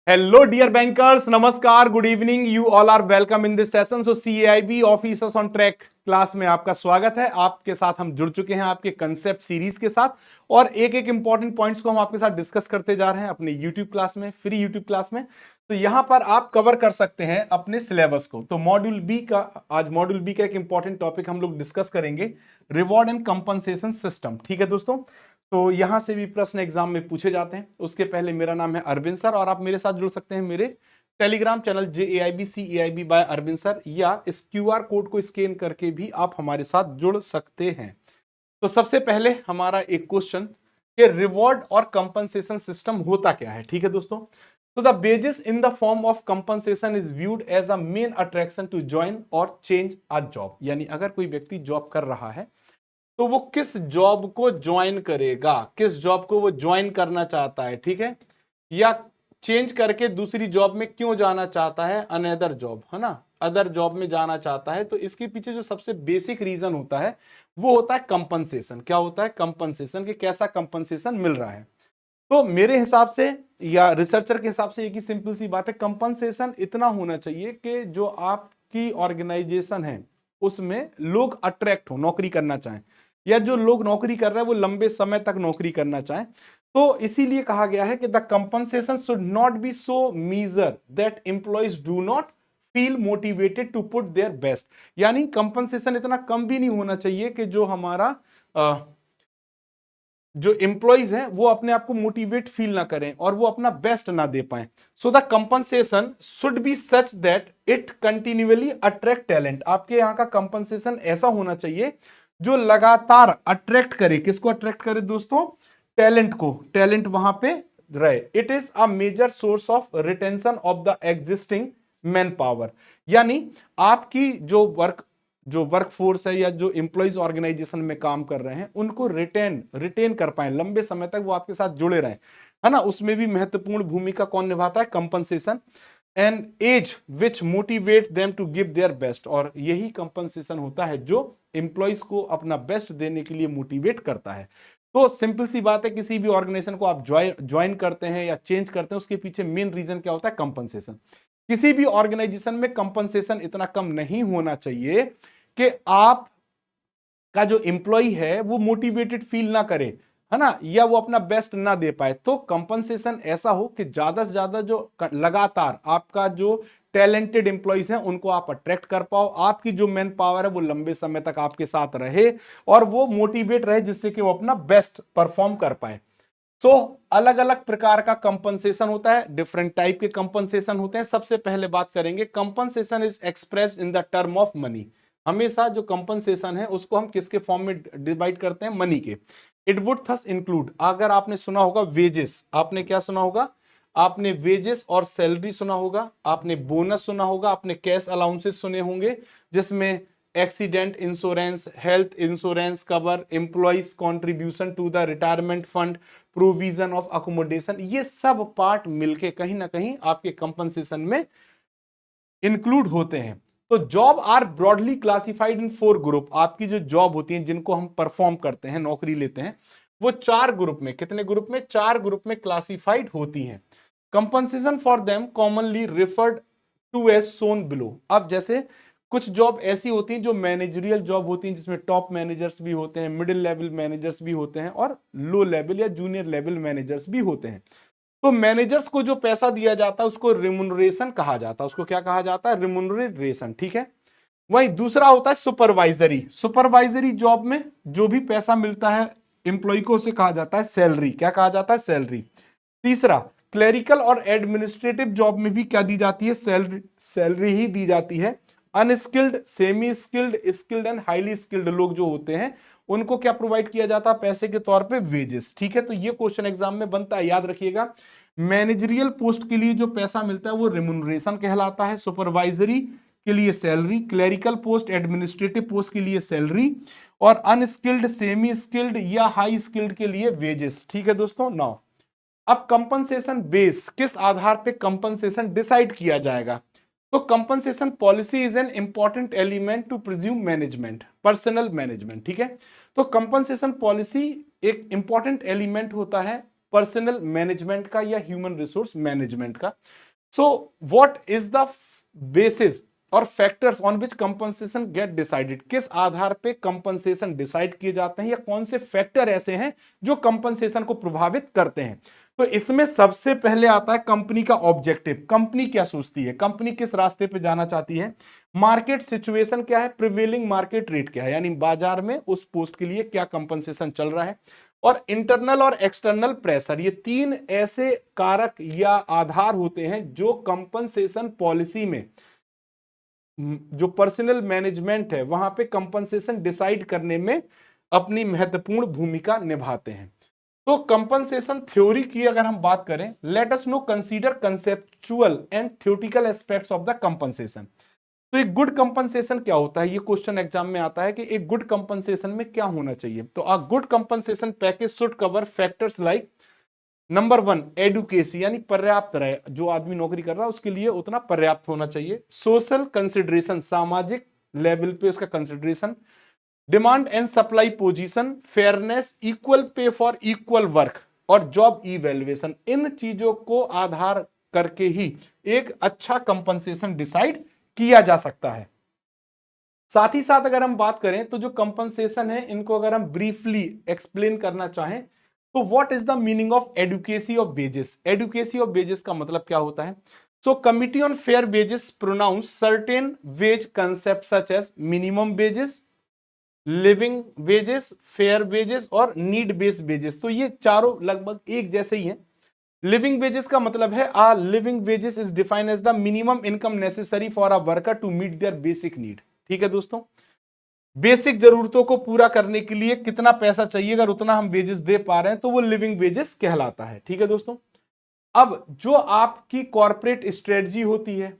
Hello, dear bankers. Namaskar. Good evening. You all are welcome in this session. So CAIB Officers on Track class में आपका स्वागत है। आपके साथ हम जुड़ चुके हैं आपके कंसेप्ट सीरीज के साथ और एक एक इंपॉर्टेंट पॉइंट्स को हम आपके साथ डिस्कस करते जा रहे हैं अपने यूट्यूब क्लास में, फ्री यूट्यूब क्लास में। तो यहां पर आप कवर कर सकते हैं अपने सिलेबस को। तो मॉड्यूल बी का आज मॉड्यूल बी का एक इंपॉर्टेंट टॉपिक हम लोग डिस्कस करेंगे, रिवॉर्ड एंड कंपनसेशन सिस्टम। ठीक है दोस्तों, तो यहां से भी प्रश्न एग्जाम में पूछे जाते हैं। उसके पहले मेरा नाम है अरविंद सर और आप मेरे साथ जुड़ सकते हैं मेरे Telegram channel JAIB by Arvind sir, या इस QR कोड को स्कैन करके भी आप हमारे साथ जुड़ सकते हैं। तो सबसे पहले हमारा एक क्वेश्चन कि रिवॉर्ड और कंपनसेशन सिस्टम होता क्या है। ठीक है दोस्तों, तो the wages in the form of compensation is viewed as a main attraction to join or change a job. यानी अगर कोई व्यक्ति जॉब कर रहा है तो वो किस जॉब को ज्वाइन करेगा, किस जॉब को वो ज्वाइन करना चाहता है, ठीक है, या चेंज करके दूसरी जॉब में क्यों जाना चाहता है, अनदर जॉब, है ना, अदर जॉब में जाना चाहता है। तो इसके पीछे जो सबसे बेसिक रीजन होता है वो होता है कंपनसेशन। क्या होता है? कंपनसेशन, कि कैसा कंपनसेशन मिल रहा है। तो मेरे हिसाब से या रिसर्चर के हिसाब से एक ही सिंपल सी बात है, कंपनसेशन इतना होना चाहिए कि जो आपकी ऑर्गेनाइजेशन है उसमें लोग अट्रैक्ट हो, नौकरी करना चाहें, या जो लोग नौकरी कर रहे हैं वो लंबे समय तक नौकरी करना चाहें। तो इसीलिए कहा गया है कि the compensation should not be so meagre that employees do not feel motivated to put their best. यानी कंपनसेशन इतना कम भी नहीं होना चाहिए कि जो हमारा जो एम्प्लॉइज हैं वो अपने आप को मोटिवेट फील ना करें और वो अपना बेस्ट ना दे पाए। So the compensation should be such that it continually attract talent. आपके यहाँ का कंपनसेशन ऐसा होना चाहिए जो लगातार अट्रैक्ट करे। किसको अट्रैक्ट करे दोस्तों? टैलेंट को। टैलेंट वहां पे रहे। It is a major source of retention of the existing manpower. यानी आपकी जो वर्क फोर्स है या जो एम्प्लॉइज ऑर्गेनाइजेशन में काम कर रहे हैं उनको रिटेन कर पाए, लंबे समय तक वो आपके साथ जुड़े रहें, है ना। उसमें भी महत्वपूर्ण भूमिका कौन निभाता है? Compensation. And as which motivate them to give their best. और यही कंपनसेशन होता है जो एम्प्लॉइज को अपना बेस्ट देने के लिए मोटिवेट करता है। तो सिंपल सी बात है, किसी भी ऑर्गेनाइजेशन को आप ज्वाइन करते हैं या चेंज करते हैं, उसके पीछे मेन रीजन क्या होता है? कंपनसेशन। किसी भी ऑर्गेनाइजेशन में कंपनसेशन इतना कम नहीं होना चाहिए कि आप का जो एम्प्लॉय है वो मोटिवेटेड फील ना करे, है ना, या वो अपना बेस्ट ना दे पाए। तो कंपनसेशन ऐसा हो कि ज्यादा से ज्यादा जो लगातार आपका जो टैलेंटेड एम्प्लॉइज हैं उनको आप अट्रैक्ट कर पाओ, आपकी जो मैन पावर है वो लंबे समय तक आपके साथ रहे और वो मोटिवेट रहे, जिससे कि वो अपना बेस्ट परफॉर्म कर पाए। सो अलग अलग प्रकार का कंपनसेशन होता है, डिफरेंट टाइप के कंपनसेशन होते हैं। सबसे पहले बात करेंगे, compensation is expressed in the term of money. हमेशा जो कंपनसेशन है उसको हम किसके फॉर्म में डिवाइड करते हैं? मनी के। इट वुड थस इंक्लूड, अगर आपने सुना होगा वेजेस, आपने क्या सुना होगा? आपने वेजेस और सैलरी सुना होगा, आपने बोनस सुना होगा, आपने कैश अलाउंसेस सुने होंगे, जिसमें accident insurance, health insurance cover, employees contribution to the retirement fund, provision of accommodation, ये सब पार्ट मिलके कहीं ना कहीं आपके कंपनसेशन में इंक्लूड होते हैं। तो job are broadly classified in 4 group. आपकी जो जॉब होती है, जिनको हम परफॉर्म करते हैं, नौकरी लेते हैं, वो 4 ग्रुप में, कितने ग्रुप में? 4 ग्रुप में क्लासिफाइड होती हैं। Compensation for them commonly referred to as shown below. अब जैसे कुछ जॉब ऐसी होती हैं जो मैनेजरियल जॉब होती हैं, जिसमें टॉप मैनेजर्स भी होते हैं, मिडिल लेवल मैनेजर्स भी होते हैं और लो लेवल या जूनियर लेवल मैनेजर्स भी होते हैं। तो मैनेजर्स को जो पैसा दिया जाता है उसको रिम्यूनरेशन कहा जाता है। उसको क्या कहा जाता है? रिम्यूनरेशन, ठीक है। वहीं दूसरा होता है सुपरवाइजरी। सुपरवाइजरी जॉब में जो भी पैसा मिलता है एम्प्लॉय को, उसे कहा जाता है सैलरी। क्या कहा जाता है? सैलरी। तीसरा, क्लेरिकल और एडमिनिस्ट्रेटिव जॉब में भी क्या दी जाती है? सैलरी, सैलरी ही दी जाती है। Unskilled, semi skilled, skilled and highly skilled लोग जो होते हैं उनको क्या प्रोवाइड किया जाता है? पैसे के तौर पे वेजेस। ठीक है, तो ये क्वेश्चन एग्जाम में बनता है, याद रखिएगा। मैनेजरियल पोस्ट के लिए जो पैसा मिलता है वो रिम्यूनरेशन कहलाता है, सुपरवाइजरी के लिए salary, clerical post, administrative post के लिए सैलरी, और अनस्किल्ड, सेमी स्किल्ड या हाई स्किल्ड के लिए वेजेस। ठीक है दोस्तों। नाउ अब कंपनसेशन बेस, किस आधार पे कंपनसेशन डिसाइड किया जाएगा? तो compensation policy is an important element to presume management, personnel management. ठीक है, तो कंपनसेशन पॉलिसी एक इंपॉर्टेंट एलिमेंट होता है पर्सनल मैनेजमेंट का या ह्यूमन रिसोर्स मैनेजमेंट का। So what is the basis और factors on which compensation get decided, किस आधार पे कंपनसेशन डिसाइड किए जाते हैं या कौन से फैक्टर ऐसे हैं जो कंपनसेशन को प्रभावित करते हैं। तो इसमें सबसे पहले आता है कंपनी का ऑब्जेक्टिव, कंपनी क्या सोचती है, कंपनी किस रास्ते पे जाना चाहती है, मार्केट सिचुएशन क्या है, प्रिवेलिंग मार्केट रेट क्या है, यानी बाजार में उस पोस्ट के लिए क्या कंपनसेशन चल रहा है, और इंटरनल और एक्सटर्नल प्रेशर, ये तीन ऐसे कारक या आधार होते हैं जो कंपनसेशन पॉलिसी में जो पर्सनल मैनेजमेंट है वहां पे कंपनसेशन डिसाइड करने में अपनी महत्वपूर्ण भूमिका निभाते हैं। तो कंपनसेशन थ्योरी की अगर हम बात करें, let us know consider conceptual and theoretical aspects of the compensation. तो एक गुड कंपनसेशन क्या होता है, ये क्वेश्चन एग्जाम में आता है कि एक गुड कंपनसेशन में क्या होना चाहिए। तो a good compensation package should cover factors like number 1 adequacy, यानी पर्याप्त रहे, जो आदमी नौकरी कर रहा है उसके लिए उतना पर्याप्त होना चाहिए। सोशल कंसिडरेशन, सामाजिक लेवल पे उसका consideration. Demand and supply position, fairness, equal pay for equal work और जॉब इवैल्यूएशन, इन चीजों को आधार करके ही एक अच्छा कंपनसेशन डिसाइड किया जा सकता है। साथ ही साथ अगर हम बात करें तो जो कंपनसेशन है इनको अगर हम ब्रीफली एक्सप्लेन करना चाहें तो what is the meaning of adequacy of wages. Adequacy of wages का मतलब क्या होता है? So committee on fair wages pronounce certain wage concept such as minimum wages, living wages, fair wages और नीड बेस्ड वेजेस। तो ये चारों लगभग एक जैसे ही हैं। लिविंग वेजेस का मतलब है a living wages is defined as the minimum income necessary for a worker to meet their basic need. ठीक है दोस्तों, बेसिक जरूरतों को पूरा करने के लिए कितना पैसा चाहिए, अगर उतना हम वेजेस दे पा रहे हैं तो वो लिविंग वेजेस कहलाता है। ठीक है दोस्तों, अब जो आपकी कॉर्पोरेट स्ट्रेटजी होती है,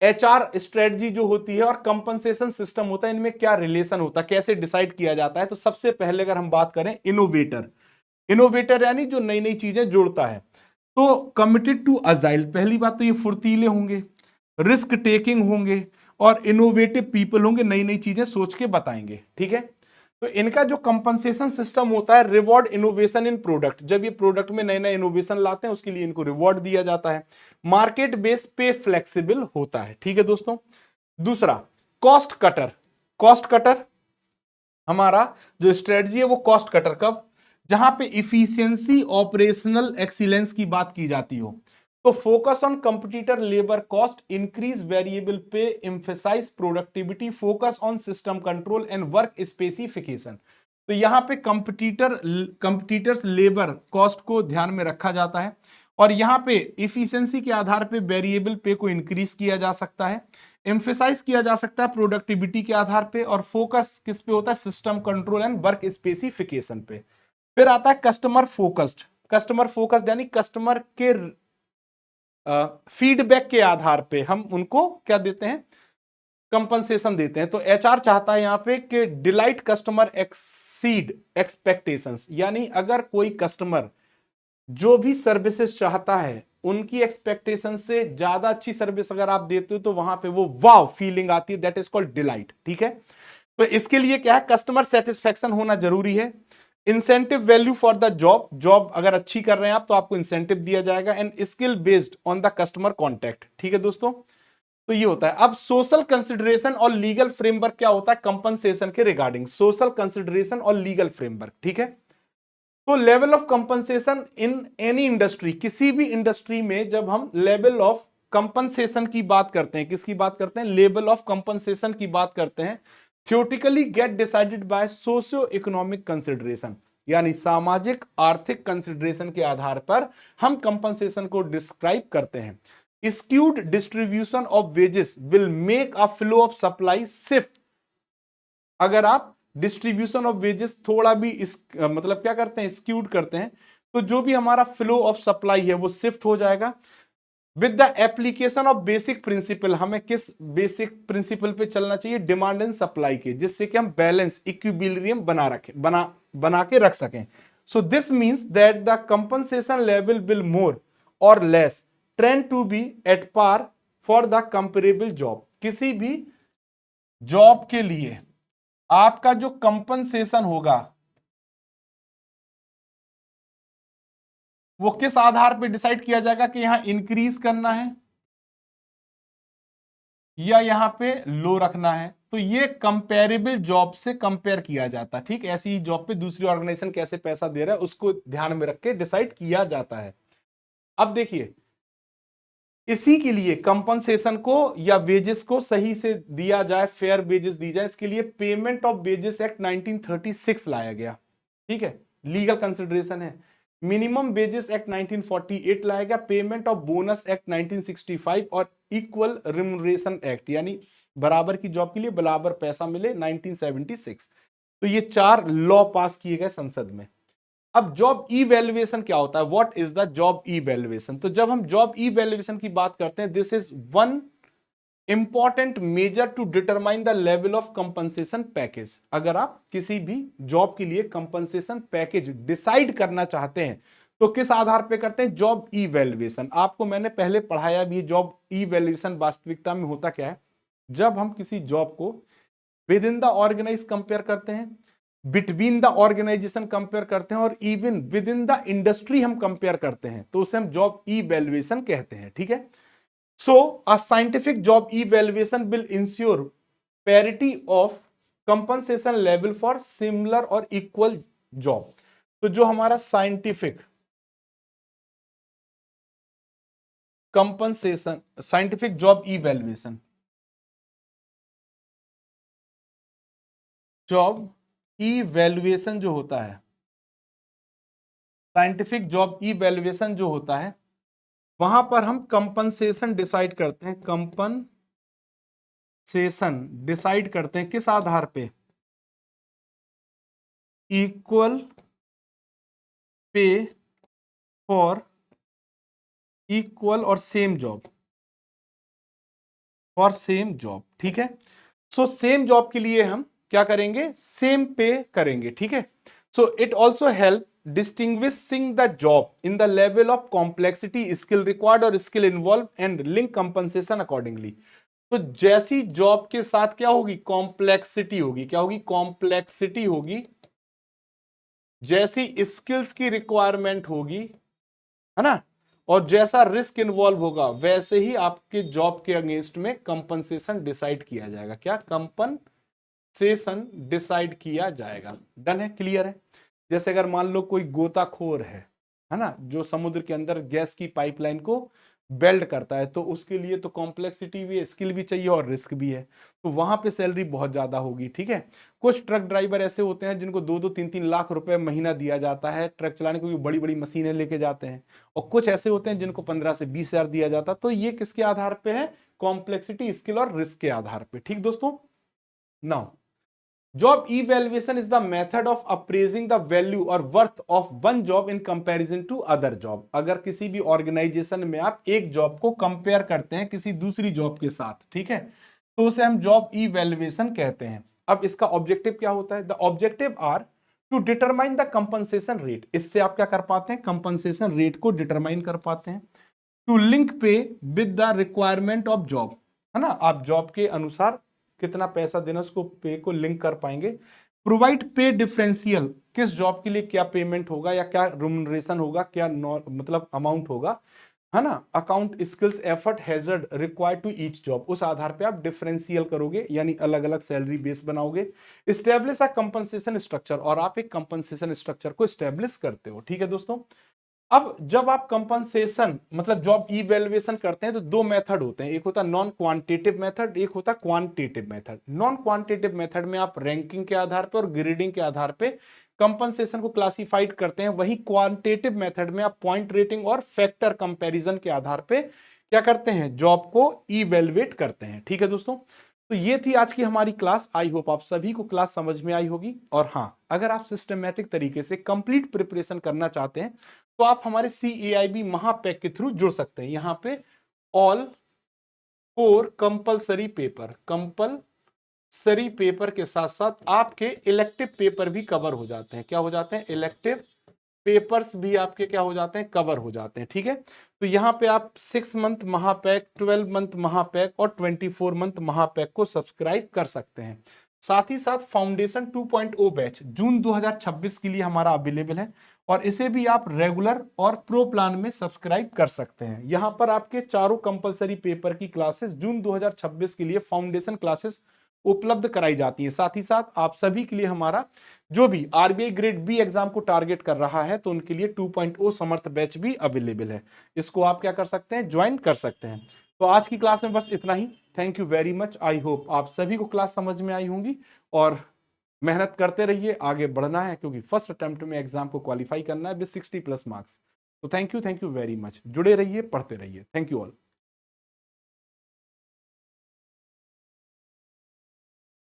एचआर स्ट्रेटजी जो होती है और कंपनसेशन सिस्टम होता है, इनमें क्या रिलेशन होता है, कैसे डिसाइड किया जाता है। तो सबसे पहले अगर हम बात करें इनोवेटर, इनोवेटर यानी जो नई नई चीजें जोड़ता है, तो कमिटेड टू अजाइल, पहली बात तो ये फुर्तीले होंगे, रिस्क टेकिंग होंगे और इनोवेटिव पीपल होंगे, नई नई चीजें सोच के बताएंगे। ठीक है, तो इनका जो कंपनसेशन सिस्टम होता है, रिवॉर्ड इनोवेशन इन प्रोडक्ट, जब ये प्रोडक्ट में नए नए इनोवेशन लाते हैं उसके लिए इनको रिवॉर्ड दिया जाता है। मार्केट बेस पे फ्लेक्सिबल होता है। ठीक है दोस्तों, दूसरा कॉस्ट कटर, कॉस्ट कटर हमारा जो स्ट्रेटजी है वो कॉस्ट कटर कब, जहां पे इफिशियंसी ऑपरेशनल एक्सीलेंस की बात की जाती हो, तो focus on competitor labour cost, increase variable pay, emphasise productivity, focus on system control and work specification. तो यहां पे कंपटीटर्स लेबर कॉस्ट को ध्यान में रखा जाता है और यहां पे इफिशियंसी के आधार पे वेरिएबल पे को इंक्रीज किया जा सकता है, एम्फेसाइज किया जा सकता है प्रोडक्टिविटी के आधार पे, और फोकस किस पे होता है, system control and work specification पे। फिर आता है कस्टमर फोकस्ड, कस्टमर फोकस्ड यानी कस्टमर के फीडबैक के आधार पे हम उनको क्या देते हैं, कंपनसेशन देते हैं। तो एचआर चाहता है यहां पे कि डिलाइट कस्टमर एक्सीड एक्सपेक्टेशंस, यानी अगर कोई कस्टमर जो भी सर्विसेज चाहता है उनकी एक्सपेक्टेशन से ज्यादा अच्छी सर्विस अगर आप देते हो तो वहां पे वो वाव फीलिंग आती है, दैट इज कॉल्ड डिलाइट। ठीक है, तो इसके लिए क्या है, कस्टमर सेटिस्फेक्शन होना जरूरी है। Incentive value for the job, job अगर अच्छी कर रहे हैं आप तो आपको इंसेंटिव दिया जाएगा, and skill based on the customer contact. ठीक है दोस्तों, तो ये होता है। अब सोशल कंसिडरेशन और लीगल फ्रेमवर्क क्या होता है कंपनसेशन के रिगार्डिंग, सोशल कंसिडरेशन और लीगल फ्रेमवर्क। ठीक है, तो level of compensation in any industry, किसी भी इंडस्ट्री में जब हम लेवल ऑफ कंपनसेशन की बात करते हैं, किसकी बात करते हैं, लेवल ऑफ कंपनसेशन की बात करते हैं, theoretically get decided by socio economic consideration, यानी सामाजिक आर्थिक कंसिडरेशन के आधार पर हम कंपनसेशन को डिस्क्राइब करते हैं। Skewed distribution of wages will make a flow of supply shift, अगर आप डिस्ट्रीब्यूशन ऑफ वेजेस थोड़ा भी मतलब क्या करते हैं, स्क्यूड करते हैं, तो जो भी हमारा फ्लो ऑफ सप्लाई है वो शिफ्ट हो जाएगा। With the application of basic principle, हमें किस बेसिक प्रिंसिपल पे चलना चाहिए, डिमांड एंड सप्लाई के, जिससे कि हम बैलेंस इक्विलिब्रियम बना के रख सकें। So this means that the compensation level will more और less trend to be at par for the comparable job, किसी भी जॉब के लिए आपका जो कंपनसेशन होगा वो किस आधार पे डिसाइड किया जाएगा कि यहां इंक्रीज करना है या यहां पे लो रखना है। तो ये कंपेरेबल जॉब से कंपेयर किया जाता है, ठीक। ऐसी ही जॉब पे दूसरी ऑर्गेनाइजेशन कैसे पैसा दे रहा है उसको ध्यान में रख के डिसाइड किया जाता है। अब देखिए, इसी के लिए कंपनसेशन को या वेजेस को सही से दिया जाए, फेयर वेजेस दी जाए, इसके लिए पेमेंट ऑफ वेजेस एक्ट 1936 लाया गया, ठीक है। लीगल कंसिडरेशन है। मिनिमम वेजेस एक्ट 1948 लाया गया, पेमेंट ऑफ बोनस एक्ट 1965 और इक्वल रिम्यूनरेशन एक्ट, यानी बराबर की जॉब के लिए बराबर पैसा मिले, 1976। तो ये 4 लॉ पास किए गए संसद में। अब जॉब इवैल्यूएशन क्या होता है? What is the job evaluation? तो जब हम जॉब इवैल्यूएशन की बात करते हैं, this is one important measure to determine the level of compensation package. अगर आप किसी भी जॉब के लिए कंपनसेशन पैकेज डिसाइड करना चाहते हैं तो किस आधार पे करते हैं? Job evaluation. आपको मैंने पहले पढ़ाया भी, जॉब इवैल्यूएशन वास्तविकता में होता क्या है। जब हम किसी जॉब को within the organize compare करते हैं, बिटवीन द ऑर्गेनाइजेशन कंपेयर करते हैं और even within the industry हम कंपेयर करते हैं, तो उसे हम जॉब इवैल्यूएशन कहते हैं, ठीक है। So a scientific job evaluation will ensure parity of compensation level for similar और इक्वल जॉब। तो जो हमारा scientific compensation, scientific job evaluation, job evaluation जो होता है, साइंटिफिक जॉब इवैल्यूएशन जो होता है, वहां पर हम कंपनसेशन डिसाइड करते हैं। कंपनसेशन डिसाइड करते हैं किस आधार पे? इक्वल पे फॉर इक्वल और same job, for same job, ठीक है। सो सेम जॉब के लिए हम क्या करेंगे? सेम पे करेंगे, ठीक है। So it also help distinguishing the job in the level of complexity, skill required और skill involved and link compensation accordingly। तो जैसी जॉब के साथ क्या होगी? कॉम्प्लेक्सिटी होगी। क्या होगी? कॉम्प्लेक्सिटी होगी। जैसी स्किल्स की रिक्वायरमेंट होगी, है ना, और जैसा रिस्क इन्वॉल्व होगा, वैसे ही आपके जॉब के अगेंस्ट में कंपनसेशन डिसाइड किया जाएगा। क्या? कंपनसेशन डिसाइड किया जाएगा। डन है? क्लियर है? जैसे अगर मान लो कोई गोताखोर है ना, जो समुद्र के अंदर गैस की पाइपलाइन को बेल्ड करता है, तो उसके लिए तो कॉम्प्लेक्सिटी भी है, स्किल भी चाहिए और रिस्क भी है, तो वहां पे सैलरी बहुत ज्यादा होगी, ठीक है। कुछ ट्रक ड्राइवर ऐसे होते हैं जिनको 2-2, 3-3 लाख रुपए महीना दिया जाता है ट्रक चलाने को, बड़ी बड़ी मशीनें लेके जाते हैं। और कुछ ऐसे होते हैं जिनको 15 से 20 हजार दिया जाता है। तो ये किसके आधार पे है? कॉम्प्लेक्सिटी, स्किल और रिस्क के आधार पे, ठीक दोस्तों। Now job evaluation is the method of appraising the value और worth of one job in comparison to other job. अगर किसी भी ऑर्गेनाइजेशन में आप एक जॉब को कंपेयर करते हैं किसी दूसरी जॉब के साथ, ठीक है, तो उसे हम जॉब इवैल्यूएशन कहते हैं। अब इसका ऑब्जेक्टिव क्या होता है? The objective are to determine the compensation rate. इससे आप क्या कर पाते हैं? कंपनसेशन रेट को डिटरमाइन कर पाते हैं। टू लिंक पे with the requirement of job, है ना, आप जॉब के अनुसार कितना पैसा देना, उसको पे को लिंक कर पाएंगे। प्रोवाइड पे डिफरेंशियल, किस जॉब के लिए क्या पेमेंट होगा या क्या रिम्यूनरेशन होगा, क्या मतलब अमाउंट होगा, है ना। Account skills effort hazard required to each job, उस आधार पे आप डिफरेंशियल करोगे, यानी अलग अलग सैलरी बेस बनाओगे। स्टेब्लिश अ कंपनसेशन स्ट्रक्चर, और आप एक कंपनसेशन स्ट्रक्चर को स्टेब्लिश करते हो, ठीक है दोस्तों। अब जब आप कंपनसेशन मतलब जॉब इवैल्यूएशन करते हैं तो दो मेथड होते हैं, एक होता है नॉन क्वांटिटेटिव मेथड, एक होता है quantitative method. Non quantitative method में आप रैंकिंग के आधार पर और ग्रेडिंग के आधार पे कंपनसेशन को क्लासिफाइड करते हैं। वही क्वांटिटेटिव मेथड में आप पॉइंट रेटिंग और फैक्टर कंपैरिजन के आधार पे क्या करते हैं? जॉब को इवैल्यूएट करते हैं, ठीक है दोस्तों। तो ये थी आज की हमारी क्लास। आई होप आप सभी को क्लास समझ में आई होगी। और हाँ, अगर आप सिस्टमेटिक तरीके से कंप्लीट प्रिपरेशन करना चाहते हैं तो आप हमारे CAIB महापैक के थ्रू जुड़ सकते हैं। यहां पे ऑल 4 कंपलसरी पेपर के साथ साथ आपके इलेक्टिव पेपर भी कवर हो जाते हैं। क्या हो जाते हैं? इलेक्टिव पेपर्स भी आपके क्या हो जाते हैं? कवर हो जाते हैं, ठीक है। तो यहां पे आप 6 मंथ महापैक, 12 मंथ महापैक और 24 मंथ महापैक को सब्सक्राइब कर सकते हैं। साथ ही साथ फाउंडेशन 2.0 बैच जून 2026 के लिए हमारा अवेलेबल है और इसे भी आप रेगुलर और प्रो प्लान में सब्सक्राइब कर सकते हैं। यहां पर आपके चारों कंपलसरी पेपर की क्लासेस जून 2026 के लिए फाउंडेशन क्लासेस उपलब्ध कराई जाती हैं। साथ ही साथ आप सभी के लिए हमारा जो भी आरबीआई ग्रेड बी एग्जाम को टारगेट कर रहा है तो उनके लिए 2.0 समर्थ बैच भी अवेलेबल है। इसको आप क्या कर सकते हैं, ज्वाइन कर सकते हैं। तो आज की क्लास में बस इतना ही। Thank you very much. I hope आप सभी को क्लास समझ में आई होंगी और मेहनत करते रहिए, आगे बढ़ना है क्योंकि फर्स्ट अटेम्प्ट में एग्जाम को क्वालिफाई करना है विद 60+ मार्क्स। तो थैंक यू वेरी मच। जुड़े रहिए, पढ़ते रहिए। Thank you all.